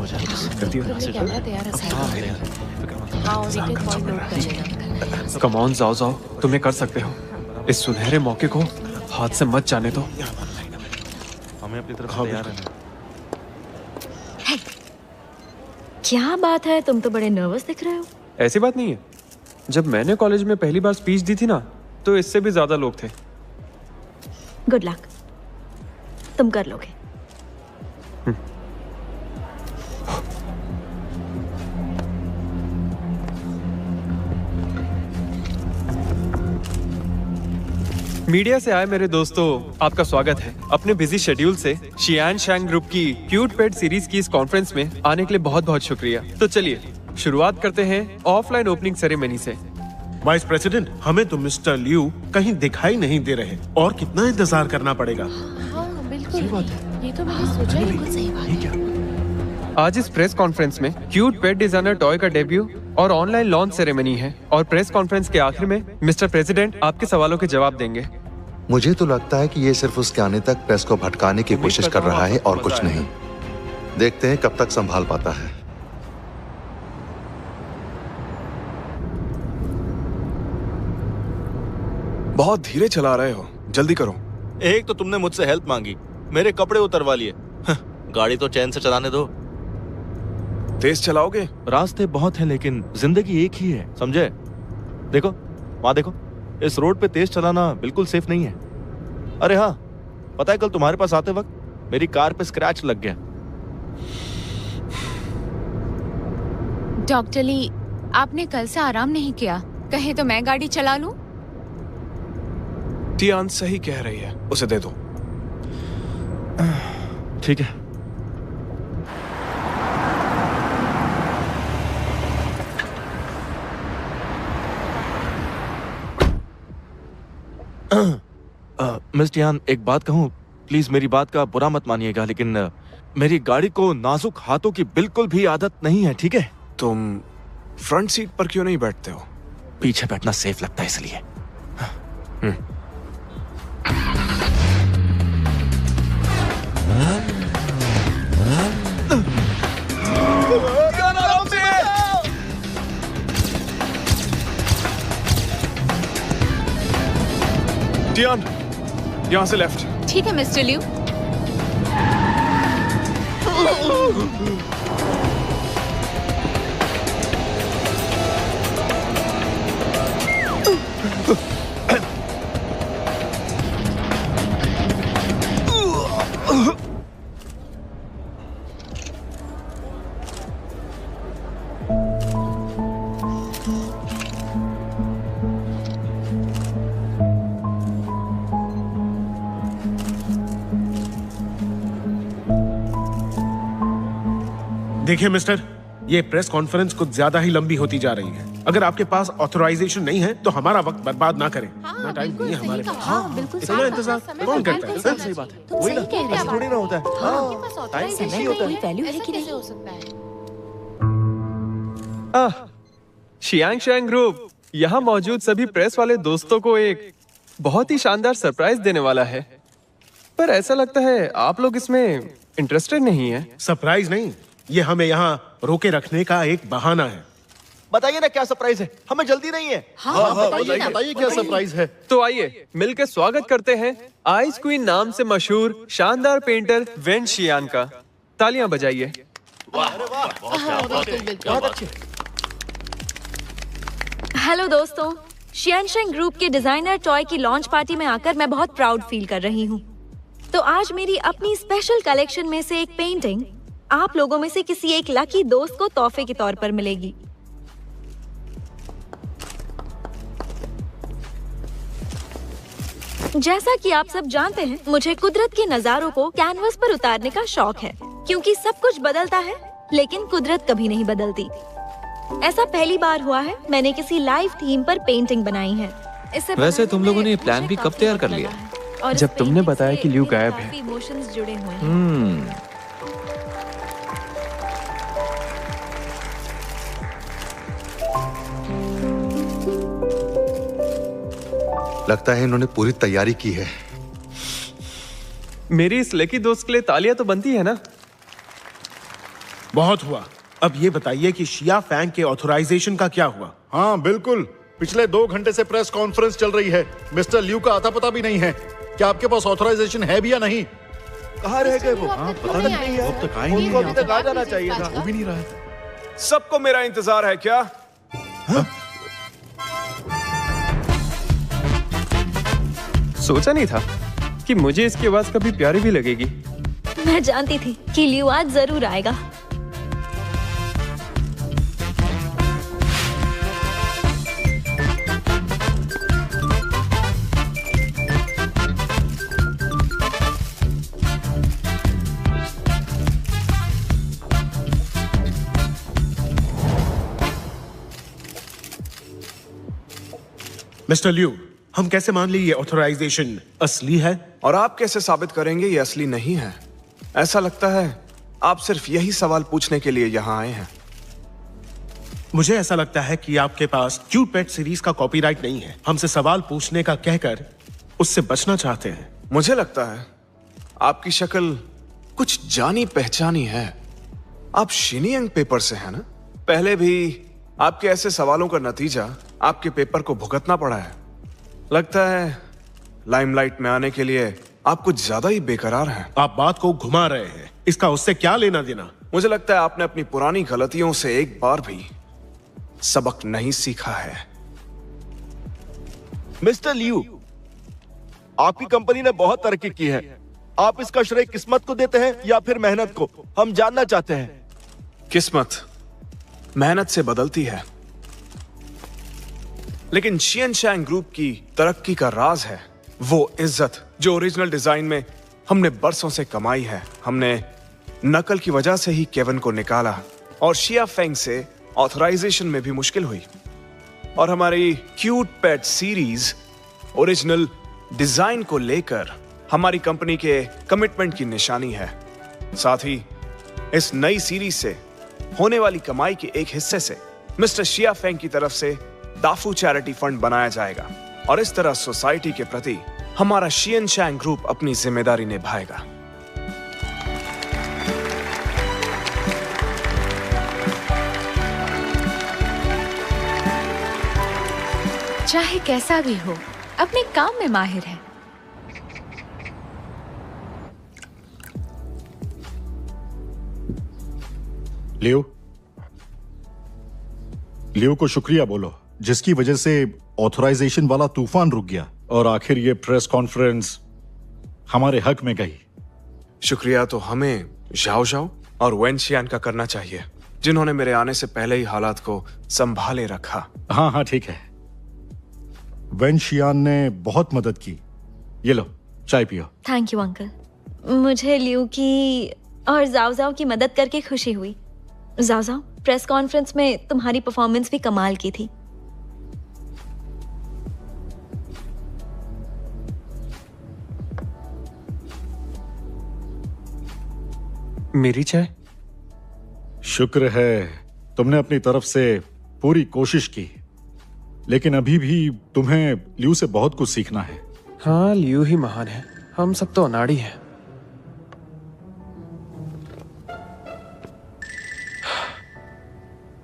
Camera तैयार है। हाँ, और एक कॉल नोट कर लेना। कम ऑन जाओ जाओ, तुम ये कर सकते हो। इस सुनहरे मौके को हाथ से मत जाने दो। हमें अपनी तरफ से तैयार रहना। क्या बात है, तुम तो बड़े नर्वस दिख रहे हो। ऐसी बात नहीं है। जब मैंने कॉलेज में पहली बार स्पीच दी थी ना, तो इससे भी ज्यादा लोग थे। गुड लक, तुम कर लोगे। मीडिया से आए मेरे दोस्तों, आपका स्वागत है। अपने बिजी शेड्यूल से शियान शैंग ग्रुप की क्यूट पेट सीरीज की इस कॉन्फ्रेंस में आने के लिए बहुत बहुत शुक्रिया। तो चलिए शुरुआत करते हैं ऑफलाइन ओपनिंग सेरेमनी से। वाइस प्रेसिडेंट, हमें तो मिस्टर लियू कहीं दिखाई नहीं दे रहे और कितना इंतजार करना पड़ेगा। हाँ बिल्कुल, ये तो मैंने सोचा ही। बिल्कुल सही बात है। आज इस प्रेस कॉन्फ्रेंस में क्यूट पेट डिजाइनर टॉय का डेब्यू और ऑनलाइन लॉन्च सेरेमनी है, और प्रेस कॉन्फ्रेंस के आखिर में मिस्टर प्रेसिडेंट आपके सवालों के जवाब देंगे। मुझे तो लगता है कि ये सिर्फ उसके आने तक प्रेस को भटकाने की कोशिश कर रहा है और कुछ नहीं। देखते हैं कब तक संभाल पाता है। बहुत धीरे चला रहे हो, जल्दी करो। एक तो तुमने मुझसे हेल्प मांगी, मेरे कपड़े उतरवा लिए। गाड़ी तो चैन से चलाने दो। तेज चलाओगे? रास्ते बहुत हैं लेकिन जिंदगी एक ही है, समझे? देखो वहां देखो, इस रोड पे तेज चलाना बिल्कुल सेफ नहीं है। अरे हाँ, पता है कल तुम्हारे पास आते वक्त मेरी कार पे स्क्रैच लग गया। डॉक्टर ली, आपने कल से आराम नहीं किया, कहे तो मैं गाड़ी चला लूं? टियान सही कह रही है, उसे दे दो। ठीक है। मिस टियान, एक बात कहूँ प्लीज, मेरी बात का बुरा मत मानिएगा, लेकिन मेरी गाड़ी को नाजुक हाथों की बिल्कुल भी आदत नहीं है, ठीक है? तुम फ्रंट सीट पर क्यों नहीं बैठते हो? पीछे बैठना सेफ लगता है इसलिए। टियान, यहाँ से लेफ्ट। ठीक है मिस्टर लियू। देखिए मिस्टर, ये प्रेस कॉन्फ्रेंस कुछ ज्यादा ही लंबी होती जा रही है। अगर आपके पास ऑथराइजेशन नहीं है तो हमारा वक्त बर्बाद ना करें। ना टाइम नहीं है हमारे पास। हाँ बिल्कुल इतना इंतजार कौन करता है? सही बात है, वही ना, ऐसे थोड़ी ना होता है। हाँ, टाइम से नहीं होता है। वैल्यू है कि नहीं हो सकता है। शियांग शैंग ग्रुप यहाँ मौजूद सभी प्रेस वाले दोस्तों को एक बहुत ही शानदार सरप्राइज देने वाला है, पर ऐसा लगता है आप लोग इसमें इंटरेस्टेड नहीं है। सरप्राइज नहीं, ये हमें यहाँ रोके रखने का एक बहाना है। बताइए ना क्या सरप्राइज है, हमें जल्दी नहीं है। हाँ बताइए क्या सरप्राइज है। तो आइए मिलकर स्वागत करते हैं आइस क्वीन नाम से मशहूर शानदार पेंटर वेन शियान का। तालियां बजाइए। हेलो दोस्तों, शियान शैंग ग्रुप के डिजाइनर टॉय की लॉन्च पार्टी में आकर मैं बहुत प्राउड फील कर रही हूँ। तो आज मेरी अपनी स्पेशल कलेक्शन में से एक पेंटिंग आप लोगों में से किसी एक लकी दोस्त को तोहफे के तौर पर मिलेगी। जैसा कि आप सब जानते हैं, मुझे कुदरत के नजारों को कैनवस पर उतारने का शौक है, क्योंकि सब कुछ बदलता है लेकिन कुदरत कभी नहीं बदलती। ऐसा पहली बार हुआ है मैंने किसी लाइव थीम पर पेंटिंग बनाई है। वैसे तुम लोगों ने ये प्लान भी कब तैयार कर लिया? और जब तुमने बताया कि लियू गायब है। इमोशंस जुड़े हुए हैं। लगता है इन्होंने पूरी तैयारी की है। मेरी इस लकी दोस्त के लिए तालियां तो बनती है ना? बहुत हुआ। अब ये बताइए कि शिया फैंग के ऑथराइजेशन का क्या हुआ? हाँ बिल्कुल, पिछले 2 घंटे से प्रेस कॉन्फ्रेंस चल रही है। मिस्टर लिू का आता पता भी नहीं है। क्या आपके पास ऑथराइजेशन है भी या नहीं? कहाँ रह गए वो? पता नहीं, अब तक आए नहीं। अभी तक आ जाना चाहिए था। वो भी नहीं रहा। सबको मेरा इंतजार है क्या? सोचा नहीं था कि मुझे इसकी आवाज कभी प्यारी भी लगेगी। मैं जानती थी कि लियो आज जरूर आएगा। मिस्टर लिू, हम कैसे मान ली ये ऑथराइजेशन असली है? और आप कैसे साबित करेंगे ये असली नहीं है? ऐसा लगता है आप सिर्फ यही सवाल पूछने के लिए यहाँ आए हैं। मुझे ऐसा लगता है कि आपके पास क्यूट पेट सीरीज का कॉपीराइट नहीं है। हमसे सवाल पूछने का कहकर उससे बचना चाहते हैं। मुझे लगता है आपकी शक्ल कुछ जानी पहचानी है। आप शिनियंग पेपर से हैं ना? पहले भी आपके ऐसे सवालों का नतीजा आपके पेपर को भुगतना पड़ा है। लगता है लाइमलाइट में आने के लिए आप कुछ ज्यादा ही बेकरार हैं। आप बात को घुमा रहे हैं, इसका उससे क्या लेना देना? मुझे लगता है आपने अपनी पुरानी गलतियों से एक बार भी सबक नहीं सीखा है। मिस्टर लिू, आपकी कंपनी ने बहुत तरक्की की है। आप इसका श्रेय किस्मत को देते हैं या फिर मेहनत को? हम जानना चाहते हैं। किस्मत मेहनत से बदलती है, लेकिन शियनशैंग ग्रुप की तरक्की का राज है वो इज्जत जो ओरिजिनल डिजाइन में हमने बरसों से कमाई है। हमने नकल की वजह से ही केविन को निकाला और शिया फेंग से ऑथराइजेशन में भी मुश्किल हुई। और हमारी क्यूट पेट सीरीज ओरिजिनल डिजाइन को लेकर हमारी कंपनी के कमिटमेंट की निशानी है। साथ ही इस नई सीरीज से होने वाली कमाई के एक हिस्से से मिस्टर शिया फेंग की तरफ से दाफू चैरिटी फंड बनाया जाएगा और इस तरह सोसाइटी के प्रति हमारा शियनशैंग ग्रुप अपनी जिम्मेदारी निभाएगा। चाहे कैसा भी हो, अपने काम में माहिर है। लियो को शुक्रिया बोलो, जिसकी वजह से ऑथराइजेशन वाला तूफान रुक गया और आखिर ये प्रेस कॉन्फ्रेंस हमारे हक में गई। शुक्रिया तो हमें झाओ झाओ और वेनशियान का करना चाहिए, जिन्होंने मेरे आने से पहले ही हालात को संभाले रखा। हाँ हाँ ठीक है, वेनशियान ने बहुत मदद की। ये लो चाय पियो। Thank you uncle. मुझे लियू की और जाओ जाओ की मदद करके खुशी हुई। जाओ जाओ, प्रेस कॉन्फ्रेंस में तुम्हारी परफॉर्मेंस भी कमाल की थी। मेरी चाय? शुक्र है तुमने अपनी तरफ से पूरी कोशिश की, लेकिन अभी भी तुम्हें लियू से बहुत कुछ सीखना है। हाँ, लियू ही महान है, हम सब तो अनाड़ी हैं।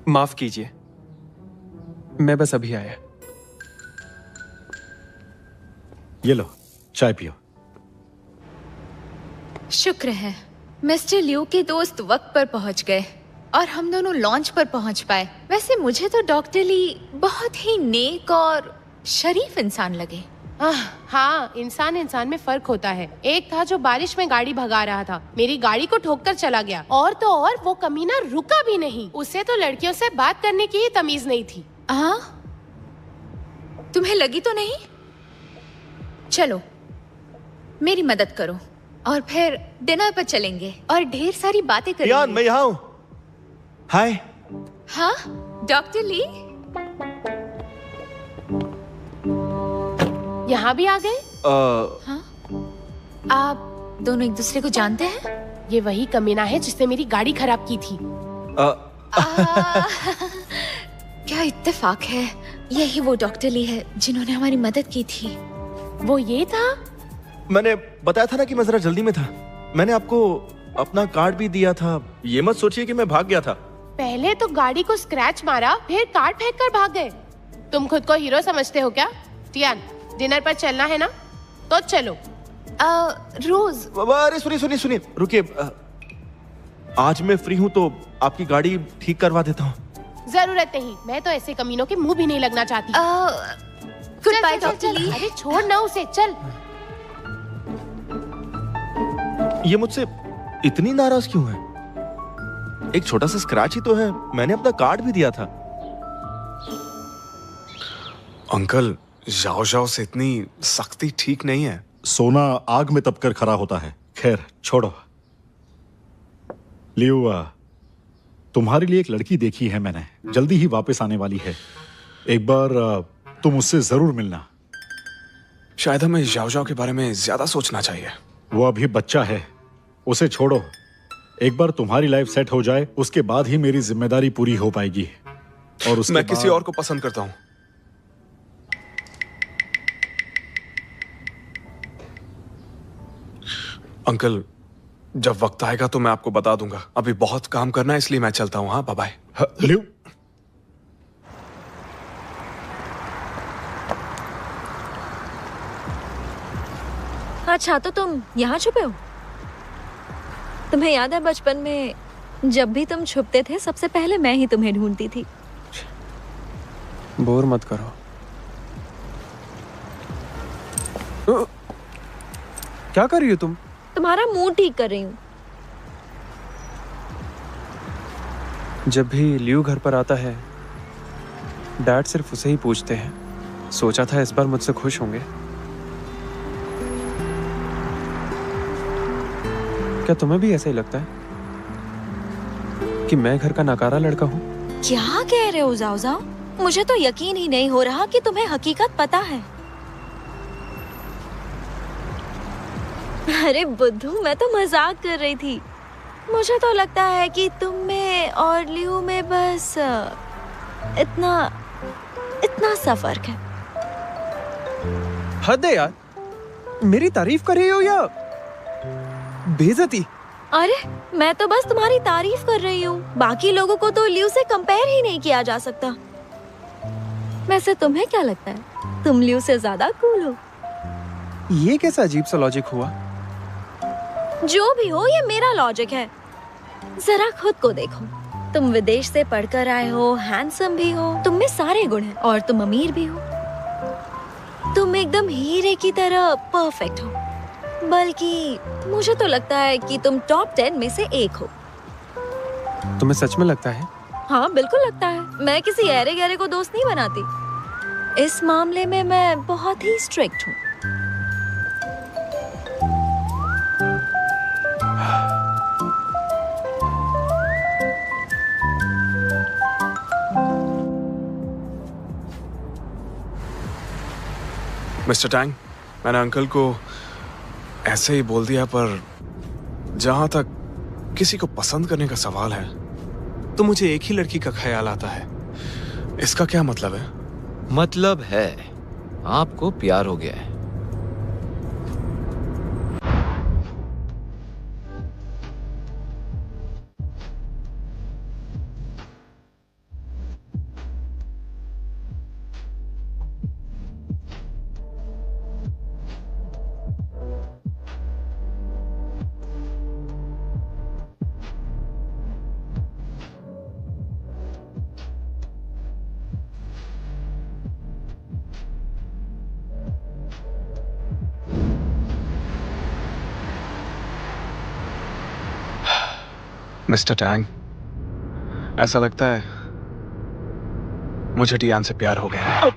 माफ कीजिए, मैं बस अभी आया। ये लो चाय पियो। शुक्र है मिस्टर लियू के दोस्त वक्त पर पहुंच गए और हम दोनों लॉन्च पर पहुंच पाए। वैसे मुझे तो डॉक्टर ली बहुत ही नेक और शरीफ इंसान लगे। हाँ, इंसान इंसान में फर्क होता है। एक था जो बारिश में गाड़ी भगा रहा था, मेरी गाड़ी को ठोककर चला गया। और तो और वो कमीना रुका भी नहीं। उसे तो लड़कियों से बात करने की ही तमीज नहीं थी। तुम्हें लगी तो नहीं? चलो मेरी मदद करो और फिर डिनर पर चलेंगे और ढेर सारी बातें करेंगे। मैं यहाँ हूँ। हाय। हाँ डॉक्टर ली, यहाँ भी आ गए? हाँ? आप दोनों एक दूसरे को जानते हैं? ये वही कमीना है जिसने मेरी गाड़ी खराब की थी। क्या इत्तेफाक है, यही वो डॉक्टर ली है जिन्होंने हमारी मदद की थी। वो ये था? मैंने बताया था ना कि मैं जरा जल्दी में था। मैंने आपको अपना कार्ड भी दिया था। ये मत सोचिए कि मैं भाग गया था। पहले तो गाड़ी को स्क्रैच मारा, फिर कार्ड फेंक कर भाग गए। तुम खुद को हीरो समझते हो क्या? टियान, डिनर पर चलना है ना? तो चलो। रोज। अरे सुनिए रुकिए। आज मैं फ्री हूँ तो आपकी गाड़ी ठीक करवा देता हूँ। जरूरत नहीं, मैं तो ऐसे कमीनों के मुंह भी नहीं लगना चाहती। Good by doctor Li. अरे छोड़ ना उसे, चल। ये मुझसे इतनी नाराज क्यों है? एक छोटा सा स्क्रैच ही तो है, मैंने अपना कार्ड भी दिया था। अंकल, जाओ जाओ से इतनी सख्ती ठीक नहीं है। सोना आग में तपकर खरा होता है। खैर छोड़ो। लियो, तुम्हारे लिए एक लड़की देखी है मैंने, जल्दी ही वापस आने वाली है। एक बार तुम उससे जरूर मिलना। शायद हमें जाओ जाओ के बारे में ज्यादा सोचना चाहिए। वो अभी बच्चा है, उसे छोड़ो। एक बार तुम्हारी लाइफ सेट हो जाए, उसके बाद ही मेरी जिम्मेदारी पूरी हो पाएगी। और उसके मैं किसी और को पसंद करता हूं। अंकल, जब वक्त आएगा तो मैं आपको बता दूंगा। अभी बहुत काम करना है, इसलिए मैं चलता हूं। हाँ, बाय बाय। लियो, अच्छा, तो तुम यहाँ छुपे हो? तुम्हें याद है बचपन में जब भी तुम छुपते थे, सबसे पहले मैं ही तुम्हें ढूंढती थी। बोर मत करो। क्या कर रही हो तुम? तुम्हारा मूड ठीक कर रही हूँ। जब भी लियो घर पर आता है, डैड सिर्फ उसे ही पूछते हैं। सोचा था इस बार मुझसे खुश होंगे। क्या तुम्हें भी ऐसा ही लगता है कि मैं घर का नकारा लड़का हूँ? क्या कह रहे हो जाओ जाओ? मुझे तो यकीन ही नहीं हो रहा कि तुम्हें हकीकत पता है। अरे बुद्धू, मैं तो मजाक कर रही थी। मुझे तो लगता है कि तुम में और लियो में बस इतना सा फर्क है। हद है यार, मेरी तारीफ कर रही हो या बेइज्जती? अरे मैं तो बस तुम्हारी तारीफ कर रही हूँ। बाकी लोगों को तो लियो से कंपेयर ही नहीं किया जा सकता। वैसे तुम्हें क्या लगता है, तुम लियो से ज्यादा कूल हो? ये कैसा अजीब सा लॉजिक हुआ? जो भी हो, ये मेरा लॉजिक है। जरा खुद को देखो। तुम विदेश से पढ़कर आए हो, हैंडसम भी हो, तुम में सारे गुण हैं, और तुम अमीर भी हो। तुम एकदम हीरे की तरह परफेक्ट हो। बल्कि मुझे तो लगता है कि तुम टॉप 10 में से एक हो। तुम्हें सच में लगता है? हाँ बिल्कुल लगता है। मैं किसी ऐरे गहरे को दोस्त नहीं बनाती। इस मामले में मैं बहुत ही स्ट्रिक्ट हूँ। मिस्टर टैंग, मैंने अंकल को ऐसे ही बोल दिया, पर जहां तक किसी को पसंद करने का सवाल है तो मुझे एक ही लड़की का ख्याल आता है। इसका क्या मतलब है? मतलब है आपको प्यार हो गया है। मिस्टर टैंग, ऐसा लगता है मुझे टियान से प्यार हो गया है।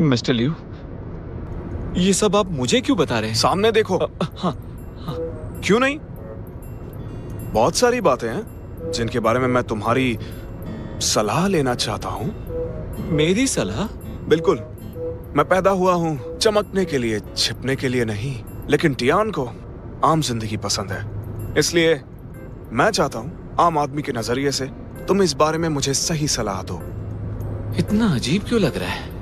मिस्टर लियो, ये सब आप मुझे क्यों बता रहे हैं? सामने देखो। हाँ, क्यों नहीं? बहुत सारी बातें हैं जिनके बारे में मैं तुम्हारी सलाह लेना चाहता हूँ। मेरी सलाह? बिल्कुल। मैं पैदा हुआ हूँ चमकने के लिए, छिपने के लिए नहीं। लेकिन टियान को आम जिंदगी पसंद है, इसलिए मैं चाहता हूँ आम आदमी के नजरिए से तुम इस बारे में मुझे सही सलाह दो। इतना अजीब क्यों लग रहा है?